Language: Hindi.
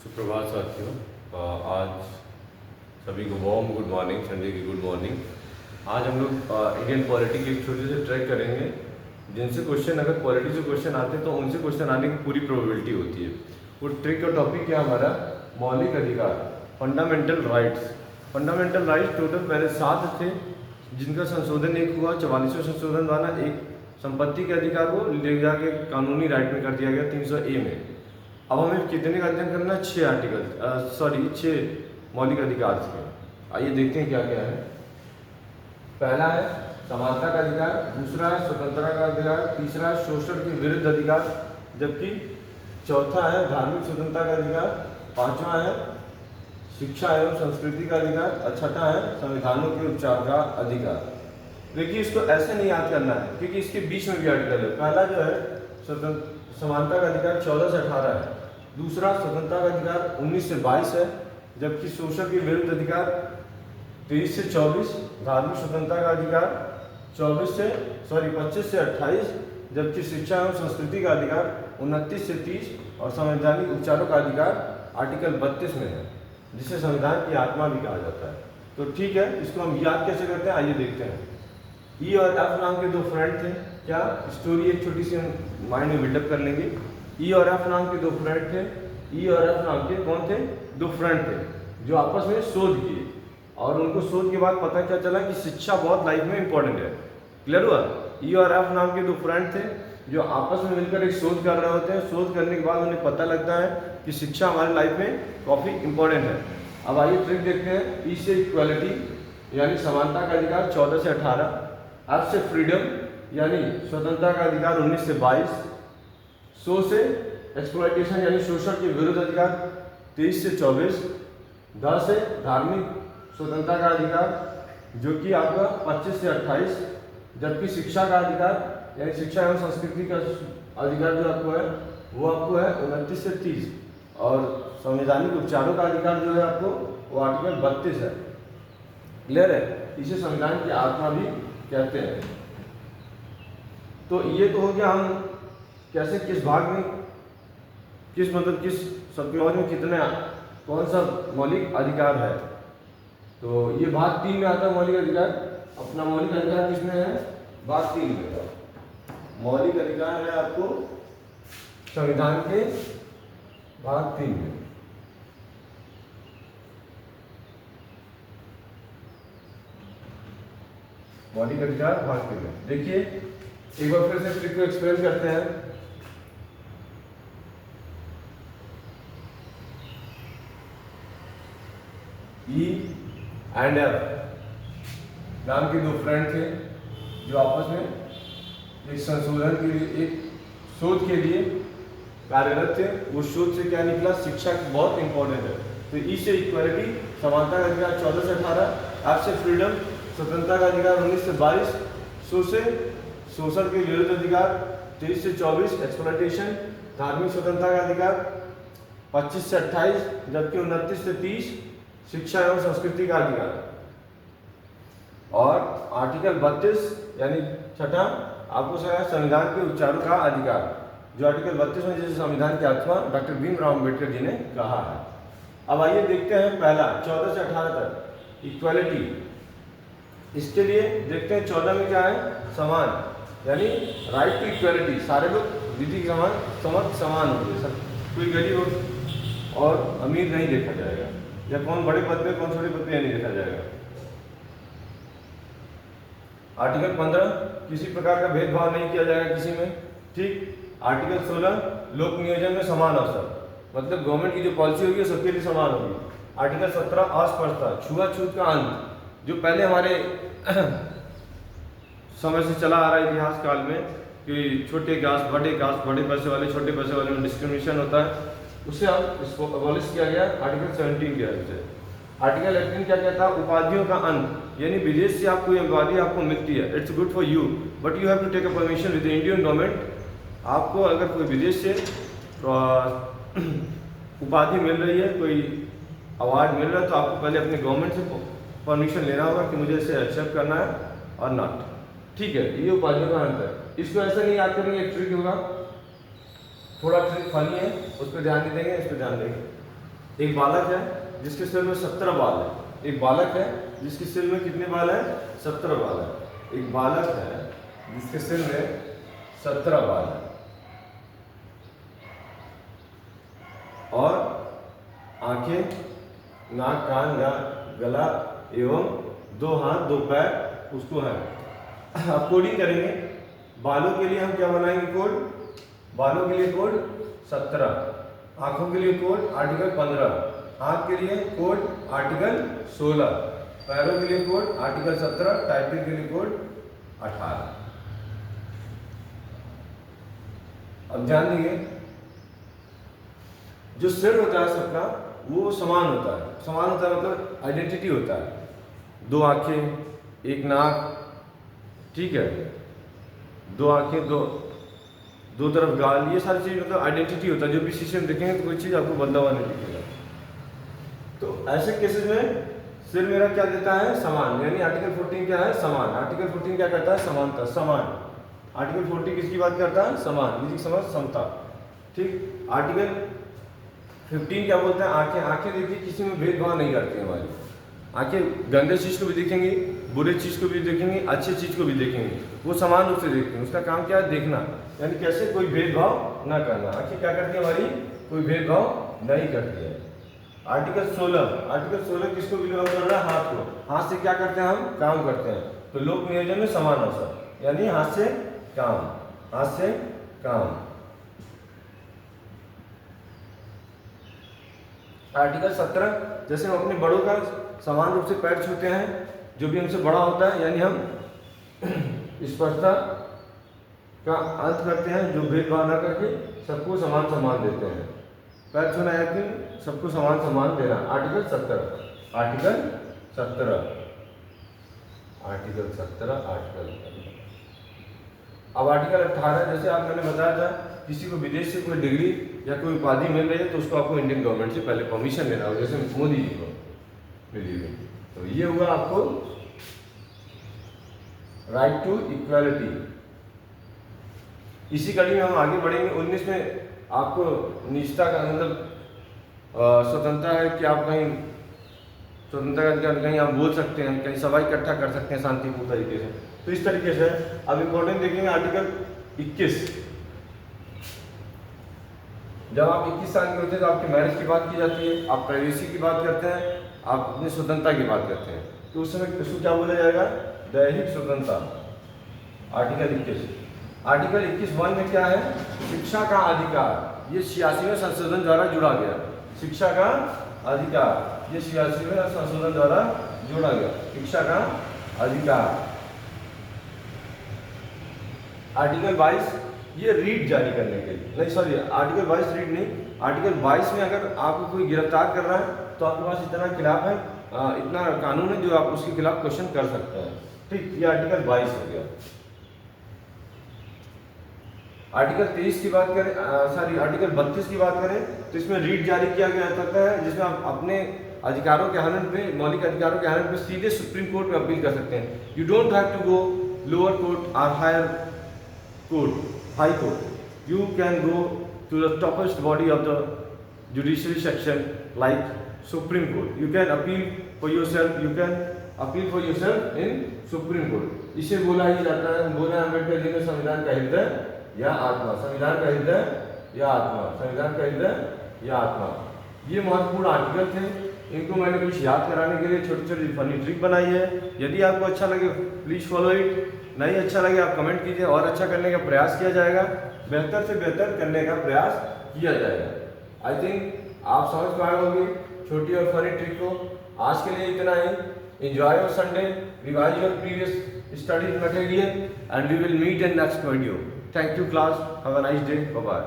सुप्रभात साथियों। आज सभी को वॉर्म गुड मॉर्निंग, संडे की गुड मॉर्निंग। आज हम लोग इंडियन पॉलिटी के एक छोटे से ट्रैक करेंगे जिनसे क्वेश्चन, अगर पॉलिटी से क्वेश्चन आते हैं तो उनसे क्वेश्चन आने की पूरी प्रोबेबिलिटी होती है। वो ट्रिक का टॉपिक क्या हमारा, मौलिक अधिकार, fundamental rights. Fundamental rights total पहले 7 थे जिनका संशोधन एक हुआ 44वें संशोधन द्वारा। एक संपत्ति के अधिकार को ले जाके कानूनी राइट में कर दिया गया 300A में। अब हमें कितने का अध्ययन करना है? 6 आर्टिकल 6 मौलिक अधिकार थे। आइए देखते हैं क्या क्या है। पहला है समानता का अधिकार, दूसरा है स्वतंत्रता का अधिकार, तीसरा है शोषण के विरुद्ध अधिकार, जबकि चौथा है धार्मिक स्वतंत्रता का अधिकार, पांचवा है शिक्षा एवं संस्कृति का अधिकार और छठा है संविधानों के उपचार का अधिकार। देखिए इसको ऐसे नहीं याद करना है क्योंकि इसके बीच में भी आर्टिकल है। पहला जो है समानता का अधिकार 14 से 18 है, दूसरा स्वतंत्रता का अधिकार 19 से 22 है, जबकि शोषण के विरुद्ध अधिकार 23 से 24, धार्मिक स्वतंत्रता का अधिकार 25 से 28, जबकि शिक्षा एवं संस्कृति का अधिकार 29 से 30 और संवैधानिक उपचारों का अधिकार आर्टिकल 32 में है, जिसे संविधान की आत्मा भी कहा जाता है। तो ठीक है, इसको हम याद कैसे करते हैं आइए देखते हैं। ई और एफ नाम के 2 फ्रेंड थे। क्या स्टोरी एक छोटी सी हम माइंड में बिल्डअप कर लेंगे। ई और एफ नाम के 2 फ्रेंड थे। ई और एफ नाम के कौन थे? 2 फ्रेंड थे जो आपस में शोध किए, और उनको शोध के बाद पता क्या चला कि शिक्षा बहुत लाइफ में इंपॉर्टेंट है। क्लियर हुआ? ई और एफ नाम के 2 फ्रेंड थे जो आपस में मिलकर एक शोध कर रहे होते हैं। शोध करने के बाद उन्हें पता लगता है कि शिक्षा हमारी लाइफ में काफ़ी इंपॉर्टेंट है। अब आइए ट्रिक देखते हैं। ई से इक्वालिटी यानी समानता का अधिकार 14 से 18, एफ से फ्रीडम यानी स्वतंत्रता का अधिकार 19 से 22, सो से एक्सप्लॉयटेशन यानी शोषण के विरुद्ध अधिकार 23 से 24, द से धार्मिक स्वतंत्रता का अधिकार जो कि आपका 25 से 28, जबकि शिक्षा का अधिकार यानी शिक्षा एवं संस्कृति का अधिकार जो आपको है वो आपको है 29 से 30, और संवैधानिक उपचारों का अधिकार जो है आपको वो आर्टिकल 32 है। क्लियर है? इसे संविधान की आत्मा भी कहते हैं। तो ये तो हो गया हम कैसे, किस भाग में, किस सब क्लॉज में कितने कौन सा मौलिक अधिकार है। तो ये भाग 3 में आता है मौलिक अधिकार। अपना मौलिक अधिकार किसमें है? भाग 3 में। मौलिक अधिकार है आपको संविधान के भाग 3 में। मौलिक अधिकार भाग 3 में। देखिए एक बार फिर से ट्रिक को एक्सप्लेन करते हैं। ई एंड एफ नाम के 2 फ्रेंड थे जो आपस में एक संशोधन के लिए, एक शोध के लिए कार्यरत थे। वो शोध से क्या निकला? शिक्षा बहुत इंपॉर्टेंट है। तो ई से इक्वालिटी, समानता का अधिकार 14 से 18, एफ से फ्रीडम, स्वतंत्रता का अधिकार 19 से 22, सो से शोषण के विरुद्ध अधिकार 23 से 24, एक्सप्लॉयटेशन, धार्मिक स्वतंत्रता का अधिकार 25 से 28, जबकि 29 से 30, शिक्षा एवं संस्कृति का अधिकार, और आर्टिकल 32 यानी छठा आपको संविधान के उपचारों का अधिकार, जो आर्टिकल 32 में जैसे संविधान की आत्मा डॉक्टर भीमराव अम्बेडकर जी ने कहा है। अब आइए देखते हैं पहला 14 से 18 तक इक्वालिटी। इसके लिए देखते हैं 14 में क्या है? समान यानी राइट टू इक्वालिटी, सारे लोग विधि के समान होंगे। सब कोई गरीब और अमीर नहीं देखा जाएगा, या कौन बड़े पद पे कौन छोटे पद पे नहीं देखा जाएगा। आर्टिकल 15 किसी प्रकार का भेदभाव नहीं किया जाएगा किसी में। ठीक। आर्टिकल 16 लोक नियोजन में समान अवसर, मतलब गवर्नमेंट की जो पॉलिसी होगी सबके लिए समान होगी। आर्टिकल 17 अस्पृश्यता, छुआछूत का अंत, जो पहले हमारे समय से चला आ रहा है इतिहास काल में कि छोटे कास्ट बड़े कास्ट, बड़े पैसे वाले छोटे पैसे वाले में डिस्क्रिमिनेशन होता है, उससे अब इसको अबॉलिश किया गया आर्टिकल 17 के अंत से। आर्टिकल 18 क्या कहता है? उपाधियों का अंत, यानी विदेश से आपको उपाधि आपको मिलती है, it's good for you but you have to take a permission with the Indian government. आपको अगर कोई विदेश से उपाधि मिल रही है, कोई अवार्ड मिल रहा है, तो आपको पहले अपने गवर्नमेंट से परमिशन लेना होगा कि मुझे इसे एक्सेप्ट करना है और नॉट। ठीक है, ये उपाधियों का अंत है। इसको ऐसे नहीं याद करेंगे, एक ट्रिक होगा, थोड़ा ट्रिक फनी है, उस पर ध्यान नहीं देंगे, इस पर ध्यान देंगे। एक बालक है जिसके सिर में 17 बाल है। एक बालक है जिसके सिर में कितने बाल है? 17 बाल है। एक बालक है जिसके सिर में 17 बाल है और आंखें, नाक, कान, गला एवं 2 हाथ 2 पैर उसको है। अब कोडिंग करेंगे। बालों के लिए हम क्या बनाएंगे कोड? बालों के लिए कोड 17, आंखों के लिए कोड आर्टिकल 15, हाथ के लिए कोड आर्टिकल 16, पैरों के लिए कोड आर्टिकल 17, टाइटल के लिए कोड 18। अब ध्यान देंगे, जो सिर होता है सबका वो समान होता है। समान होता है मतलब आइडेंटिटी होता है। 2 आंखें, एक नाक, ठीक है, 2 आंखें, दो तरफ गाल, ये सारी चीज मतलब आइडेंटिटी होता है। जो भी शीशे में देखेंगे तो कोई चीज आपको बदला हुआ नहीं दिखेगा। तो ऐसे केसेस में सिर मेरा क्या देता है? समान, यानी आर्टिकल 14 क्या है? समान। आर्टिकल 14 क्या करता है? समानता, समान। आर्टिकल 14 किसकी बात करता है? समान, विधिक समझ, समता, ठीक। आर्टिकल 15 क्या बोलता है? आंखें। आंखें देखिए किसी में भेदभाव नहीं करती है हमारी आंखें। गंदे चीज को भी देखेंगे, बुरे चीज को भी देखेंगे, अच्छी चीज को भी देखेंगे, वो समान रूप से देखते हैं। उसका काम क्या है? देखना, यानी कैसे कोई भेदभाव ना करना। आंखें क्या करती है हमारी? कोई भेदभाव नहीं करती है। आर्टिकल 16, आर्टिकल 16 किसको बिलोंग कर रहा है? हाथ को। हाथ से क्या करते हैं हम? काम करते हैं। तो लोक नियोजन में समान अवसर, यानी हाथ से काम, हाथ से काम। आर्टिकल 17, जैसे हम अपने बड़ों का समान रूप से पैर छूते हैं, जो भी हमसे बड़ा होता है, यानी हम स्पर्शता का अंत करते हैं, जो भेदभाव न करके सबको समान सम्मान देते हैं। पैर छूना है कि सबको समान सम्मान देना। Article 17, article 17, article 17, article 17। अब आर्टिकल 18, जैसे आप मैंने बताया था, किसी को विदेश से कोई डिग्री या कोई उपाधि मिल रही है तो उसको आपको इंडियन गवर्नमेंट से पहले परमिशन लेना होगा, जैसे मोदी जी को मिली हुई। तो ये हुआ आपको राइट टू इक्वालिटी। इसी कड़ी में हम आगे बढ़ेंगे। 19 में आपको निजता का मतलब स्वतंत्रता है कि आप कहीं स्वतंत्रता का अधिकार, कहीं आप बोल सकते हैं, कहीं सभा इकट्ठा कर सकते हैं शांतिपूर्ण तरीके से। तो इस तरीके से अब इम्पोर्टेंट देखेंगे आर्टिकल 21। जब आप 21 साल के होते हैं तो आपके मैरिज की बात की जाती है, आप प्राइवेसी की बात करते हैं, आप अपनी स्वतंत्रता की बात करते हैं। तो उस समय उसको क्या बोला जाएगा? दैहिक स्वतंत्रता। आर्टिकल 21। आर्टिकल 21(1) में क्या है? शिक्षा का अधिकार। ये 86वें संशोधन द्वारा जुड़ा गया। शिक्षा का अधिकार, ये 86वें संशोधन द्वारा जोड़ा गया, शिक्षा का अधिकार। आर्टिकल 22, ये रीट जारी करने के लिए, नहीं सॉरी, आर्टिकल 22 रीट नहीं, आर्टिकल 22 में अगर आपको कोई गिरफ्तार कर रहा है तो आपके पास इतना खिलाफ है, इतना कानून है जो आप उसके खिलाफ क्वेश्चन कर सकते हैं, ठीक। ये आर्टिकल 22 हो गया। आर्टिकल 23 की बात करें, सॉरी आर्टिकल 32 की बात करें तो इसमें रीट जारी किया गया जाता है, जिसमें आप अपने अधिकारों के हनन पे, मौलिक अधिकारों के हनन पे सीधे सुप्रीम कोर्ट में अपील कर सकते हैं। You don't have to go lower court और higher court, high court, you can go to the topmost body of the judiciary section like Supreme Court. You can appeal for yourself, you can appeal for yourself in Supreme Court. इसे बोला ही जाता है, बोले अम्बेडकर जी ने संविधान का हृदय या आत्मा, संविधान का हृदय या आत्मा, संविधान का हृदय या आत्मा। ये महत्वपूर्ण आर्टिकल थे, इनको मैंने कुछ याद कराने के लिए छोटी छोटी फनी ट्रिक बनाई है। यदि आपको अच्छा लगे प्लीज़ फॉलो इट, नहीं अच्छा लगे आप कमेंट कीजिए और अच्छा करने का प्रयास किया जाएगा, बेहतर से बेहतर करने का प्रयास किया जाएगा। आई थिंक आप समझ पाए होंगे छोटी और फनी ट्रिक को। आज के लिए इतना ही। Enjoy your Sunday, revise your previous studies material and we will meet in next video. Thank you class, have a nice day, bye bye.